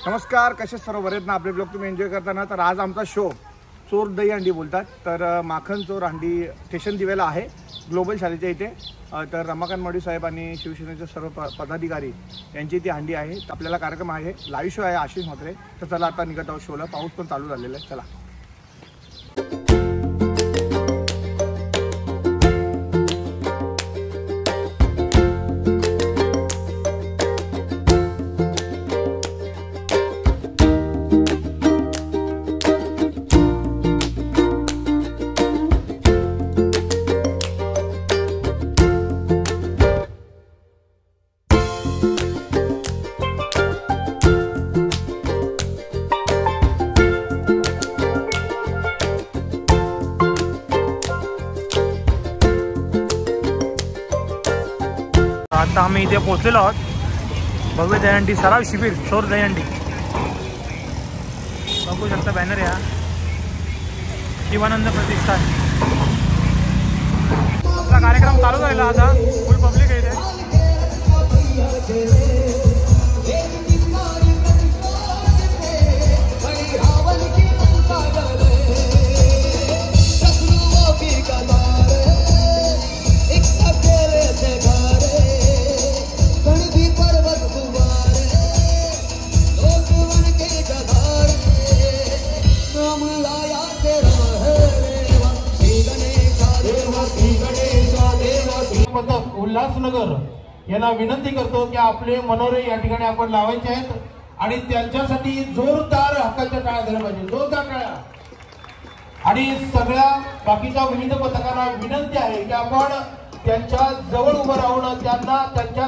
नमस्कार, कसे सर्व बरेत ना आपले ब्लॉग तुम्ही एन्जॉय करताना। तर आज आमचा शो चोर दही हंडी बोलतात, तर माखन चोर हंडी स्टेशन दिवेला आहे ग्लोबल शाळेच्या इथे। तर रमाकांत मडवी साहेब आणि शिवसेनेचे सर्व पदाधिकारी यांची ती हंडी आहे। आपल्याला कार्यक्रम आहे, लाईव्ह शो आहे आशिष म्हात्रे। तर चला आता निघत आहोत शोला, पाऊस पण चालू झालेला आहे, चला। आता आम्ही इथे पोहोचलेलो आहोत। भव्य दहीहंडी सराव शिबिर चोर दहीहंडी बघू शकता, बॅनर या शिवानंद प्रतिष्ठान। आपला कार्यक्रम चालू झालेला, आता फुल पब्लिक आहे इथे। उल्हासनगर यांना विनंती करतो की आपले मनोरे या ठिकाणी आपण लावायचे आहेत आणि त्यांच्यासाठी जोरदार हक्काच्या टाळ्या दिल्या पाहिजे, जोरदार टाळ्या। आणि सगळ्या बाकीच्या विविध पथकांना विनंती आहे की आपण त्यांच्या जवळ उभं राहून त्यांना त्यांच्या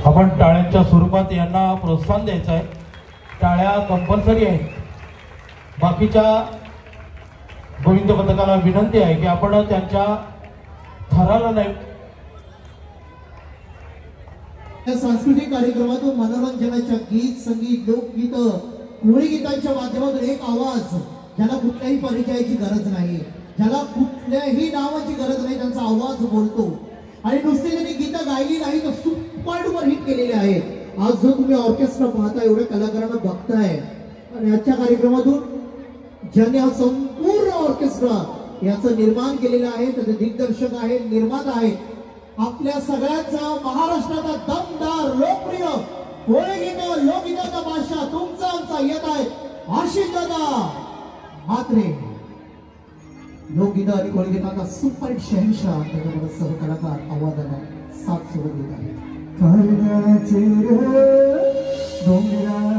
आपण टाळ्यांच्या स्वरूपात यांना प्रोत्साहन द्यायचं आहे। टाळ्या कंपल्सरी आहेत। बाकीच्या गोविंद पथकाला विनंती आहे की आपण त्यांच्या थराला नाही। या सांस्कृतिक कार्यक्रमातून मनोरंजनाच्या गीत, संगीत, लोकगीत, कोळी गीतांच्या माध्यमातून एक आवाज, ज्याला कुठल्याही परिचयाची गरज नाही, ज्याला कुठल्याही नावाची गरज नाही, त्यांचा आवाज बोलतो। आणि नुसते त्यांनी गीतं गायली नाही तर सुपर डुपर हिट केलेले आहे। आज जो तुम्ही ऑर्केस्ट्रा पाहता, एवढ्या कलाकारांना बघताय, आणि आजच्या कार्यक्रमातून ज्यांनी हा संपूर्ण ऑर्केस्ट्रा याचं निर्माण केलेलं आहे, त्याचे दिग्दर्शक आहेत, निर्माता आहेत। आपल्या सगळ्यांचा महाराष्ट्राचा दमदार लोकप्रिय कोळी गीत लोकगीताचा बादशाह तुमचा आमचा येत आहे आशिष दादा म्हात्रे। लोकगीत आणि कोळी गीताचा सुपर हिट शहंशाह, त्याच्यामध्ये सहकलाकार आवाजाला साथ सोबत येत आहे। डोंगराला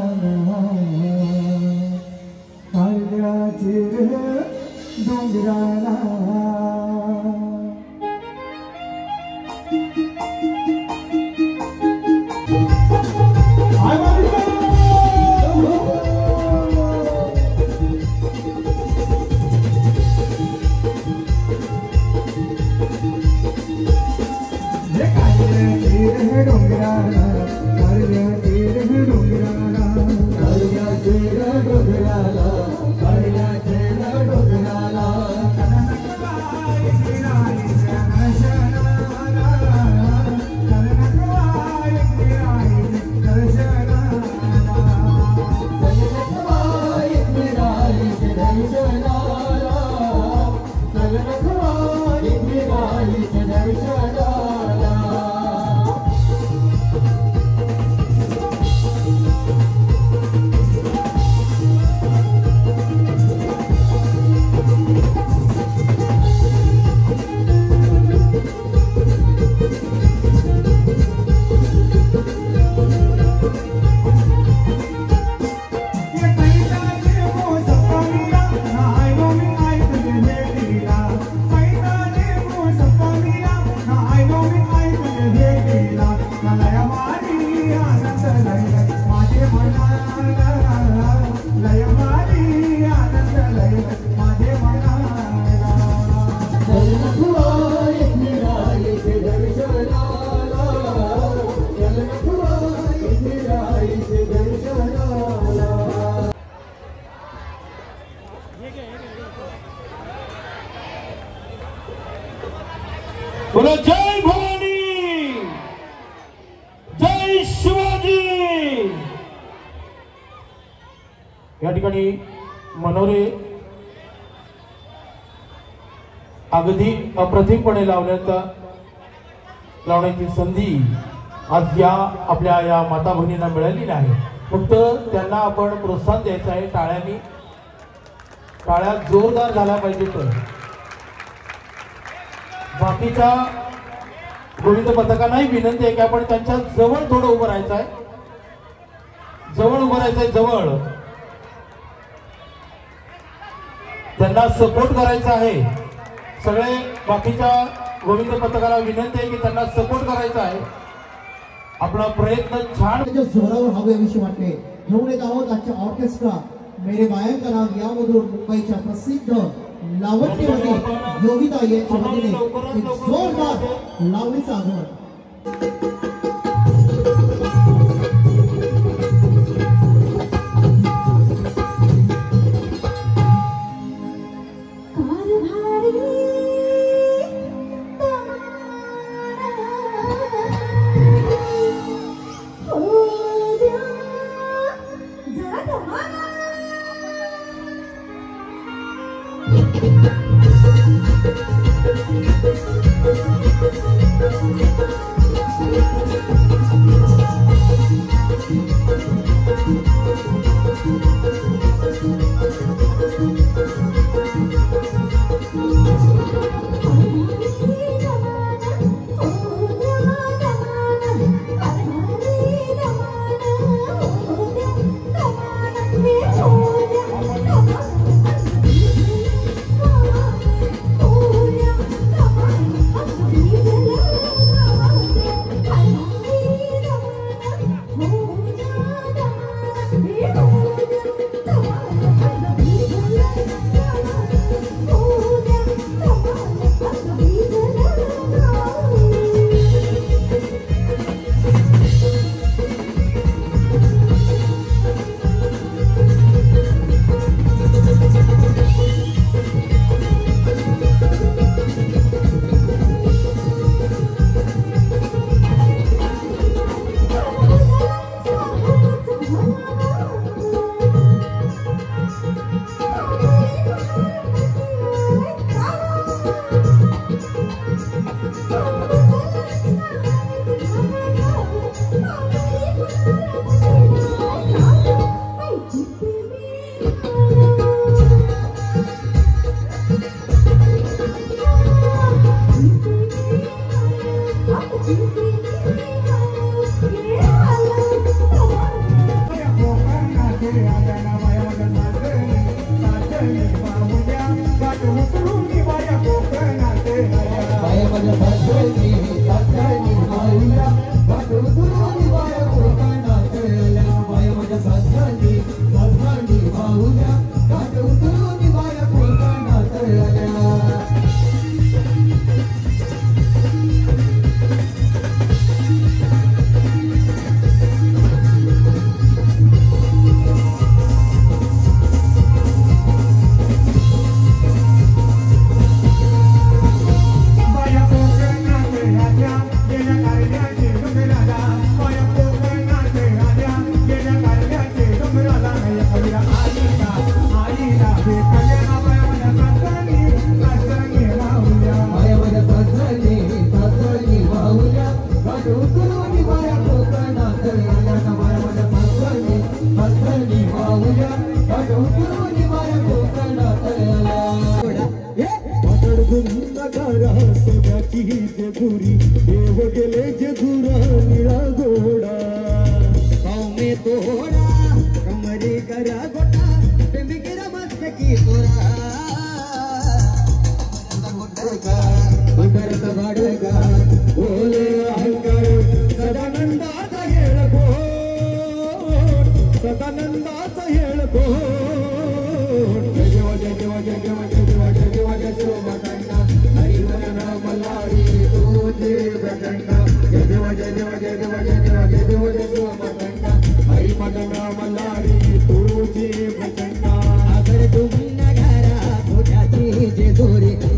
बोला जय भवानी, जय शिवाजी. या ठिकाणी मनोरे अगदी अप्रतिमपणे लावण्याची संधी आज या आपल्या या माता भगिनींना मिळालेली आहे. फक्त त्यांना आपण प्रोत्साहन द्यायचं आहे. टाळ्या जोरदार झाला पाहिजे. तर बाकीच्या गोविंद पथकांनाही विनंती आहे की आपण त्यांच्या जवळ थोडं उभं राहायचं आहे. जवळ उभं राहायचं आहे. जवळ त्यांना सपोर्ट करायचा आहे. सगळे बाकीच्या गोविंद पथकाला विनंती आहे की त्यांना सपोर्ट करायचा आहे. आपला प्रयत्न छान जोरावर हवेविषयी वाटते. घेऊन येत आहोत आजच्या ऑर्केस्ट्रा मेरे बायन का नाम यामधून मुंबईच्या प्रसिद्ध लावण्यवती योगिता यांच्या वतीने एक जोरदार लावणीचं आगमन.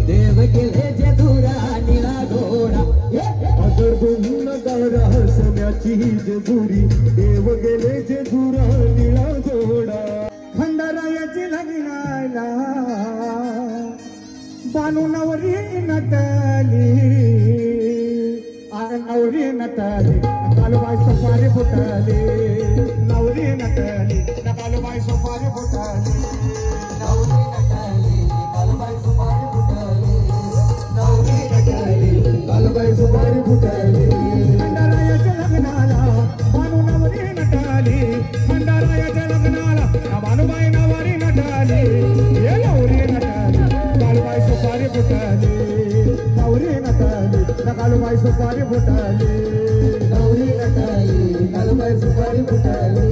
देव केले जे धुरा निळा घोडा जेजुरी देव गेले जेजुरा निळा जोडा खंडारायाची लग्नाला बानू नवरी नटली अरे नवरी नटली कालबाई सुपारी फुटली नवरी नटली कालबाई सुपारी फुटली नवरी नटली कालबाई सुपारी फुटली नवरी नटली कालबाई सुपारी फुटली खंडारायाच्या लग्नाला बानू नवरी नटली खंडारायाच्या लग्नाला बानूबाई नवरी नटली ये नवरी नटली कालबाई सुपारी फुटली नवरी नटली कालबाई सुपारी फुटली नवरी नटली कालबाई सुपारी फुटली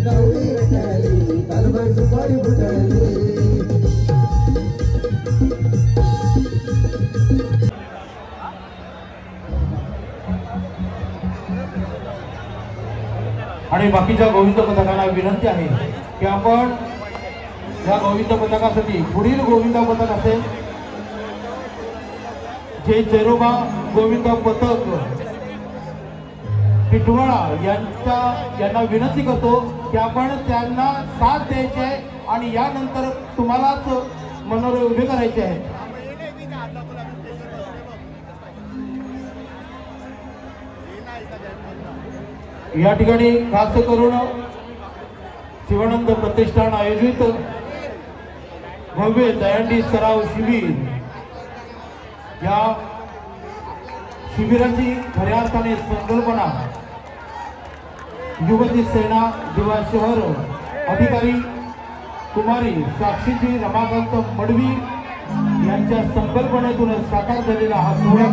नवरी नटली कालबाई सुपारी फुटली आणि बाकीच्या गोविंद पथकाला विनंती आहे की आपण या गोविंद पथकासाठी पुढील गोविंद पथक असेल जे जेरोबा गोविंद पथक पिठवळा यांना विनंती करतो की आपण त्यांना साथ द्यायची आहे आणि यानंतर तुम्हालाच मनोरे उभे करायचे आहे. या ठिकाणी खास करून शिवानंद प्रतिष्ठान आयोजित भव्य दहीहंडी सराव शिबिर या शिबिराची खऱ्या अर्थाने संकल्पना युवती सेना दिवा शहर अधिकारी कुमारी साक्षीजी रमाकांत मडवी यांच्या संकल्पनेतून साकार झालेला हा सोहळा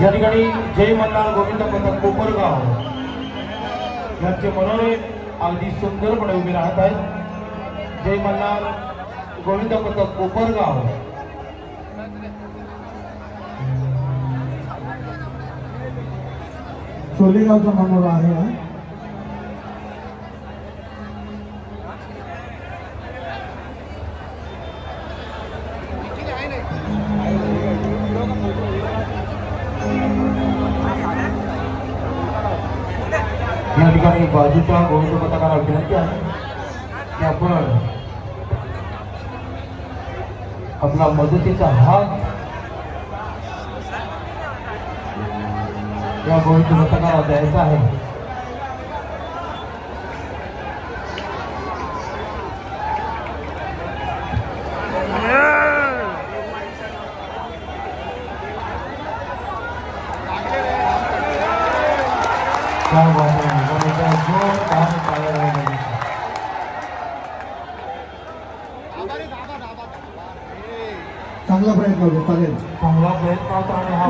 या ठिकाणी जय मल्हार गोविंद पथक कोपरगाव यांचे मनोरे अगदी सुंदरपणे उभे राहत आहेत. जय मल्हार गोविंद पथक कोपरगाव. सोलेगावचा मनोरा आहे हा. या ठिकाणी बाजूच्या गोविंद पथकाला विनंती आहे की आपण आपला मदतीचा हात या गोविंद पथकाला द्यायचा आहे. चांगला प्रयत्न होतो. चालेल. चांगला प्रयत्न होता आणि हा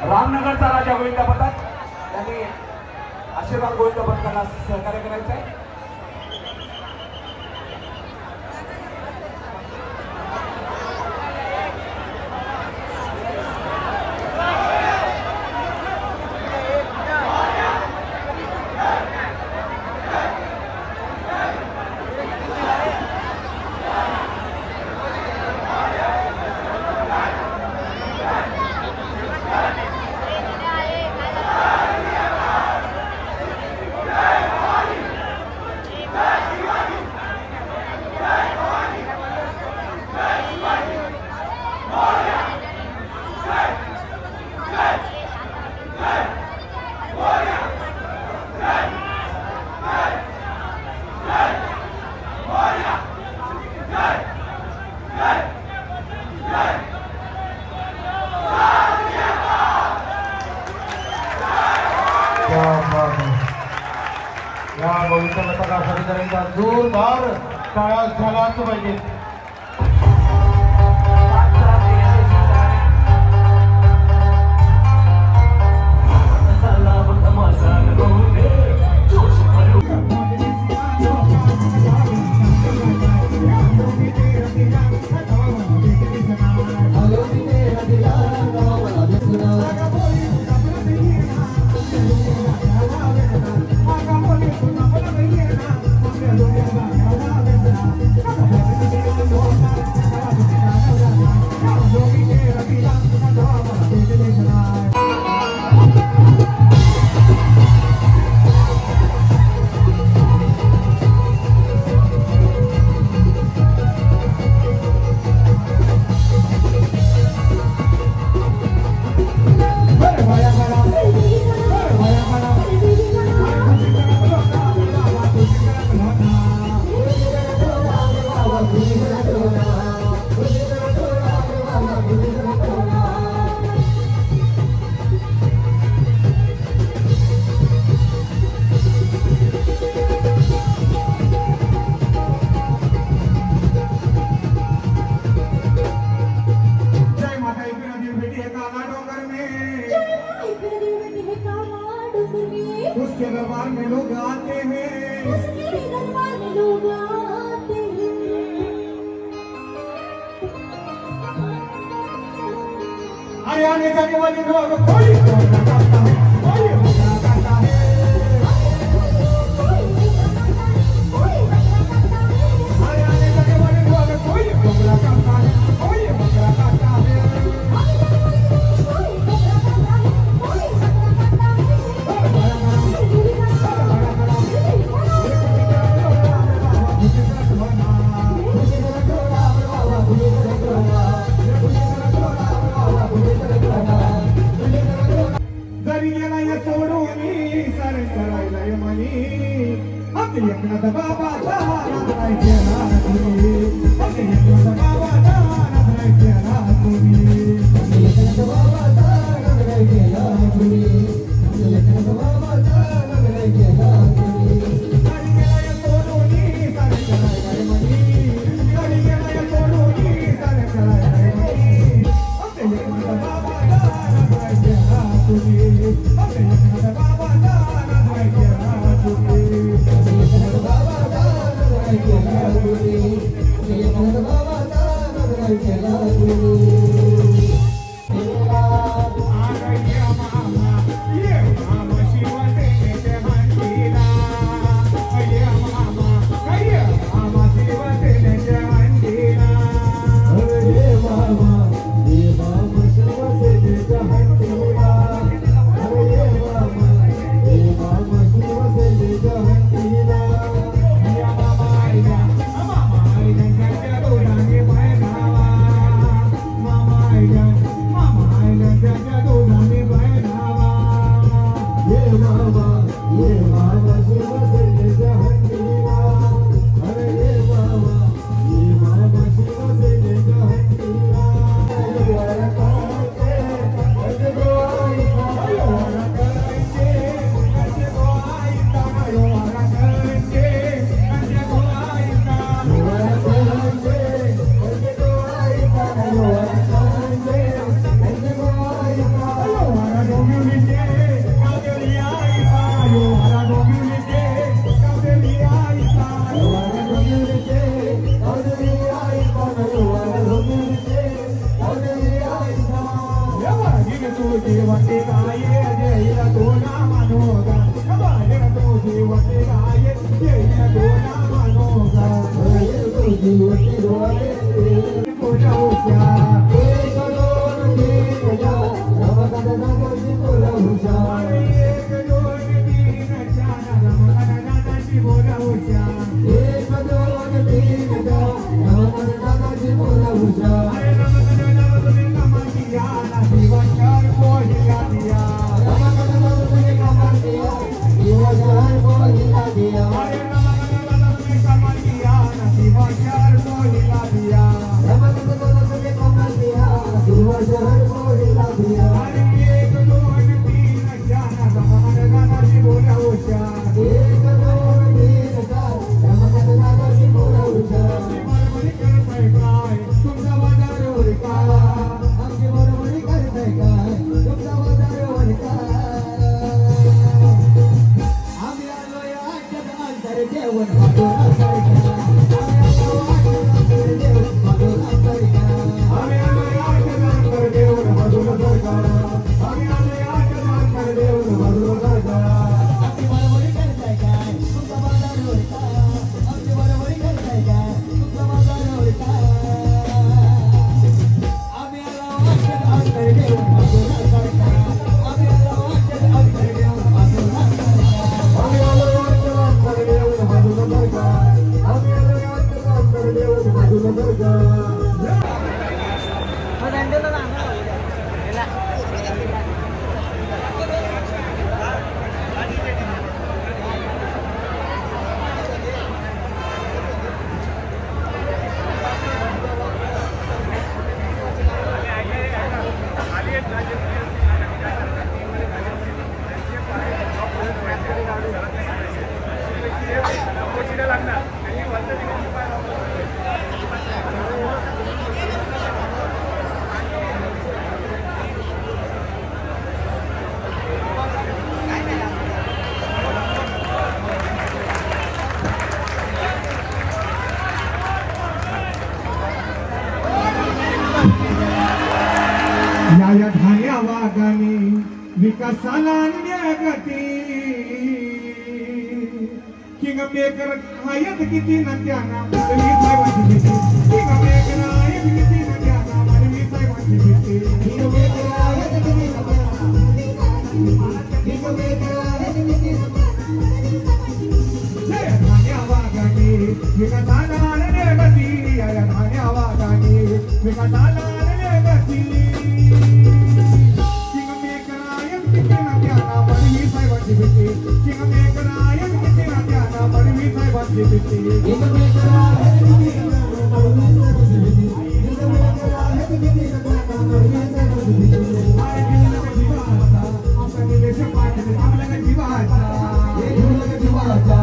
रामनगरचा राजा गोविंद पथक त्यांनी आशीर्वाद गोविंद पथकाला सहकार्य करायचं आहे. या गोविंद पथकासाठी जरा जोरदार टाळ्या झालाच पाहिजे. Salam, है काला डुगरी, उसके दरबार में लोग आते हैं, उसके दरबार में लोग आते हैं। अरे आने जाने वाले लोग कोई कोना करता है, कोई कोना करता है, अरे आने जाने वाले लोग कोई कोना करता है, कोई कोना करता है। जरी गेला या सोडून सर करायला म्हणी आपली एकनाथ बाबा नाराय केला तुम्ही, आपली एकनाथ बाबा नाराय केला तुम्ही, एकनाथ बाबा नाराय केला तुम्ही, एकनाथ बाबा नाराय केला तुम्ही। जरी गेला या सोडून सर करायला म्हणी, जरी गेला या सोडून सर करायला म्हणी आपली एकनाथ बाबा नाराय केला तुम्ही, आपली एकनाथ बाबा नाराय केला तुम्ही, एकनाथ बाबा नाराय केला तुम्ही, एकनाथ बाबा नाराय केला तुम्ही। Rama विकासाला अन्यगती किंग मेकर आहेत किती नद्यांना मानवी साहेबांची भीती किंग मेकर आहेत किती नद्यांना मानवी साहेबांची भीती किंग मेकर आहेत किती नद्यांना किंग मेकर आहेत किती जय धान्या वागानी विकासाला अन्यगती या धान्या वागानी विकासाला अन्यगती जीवाचा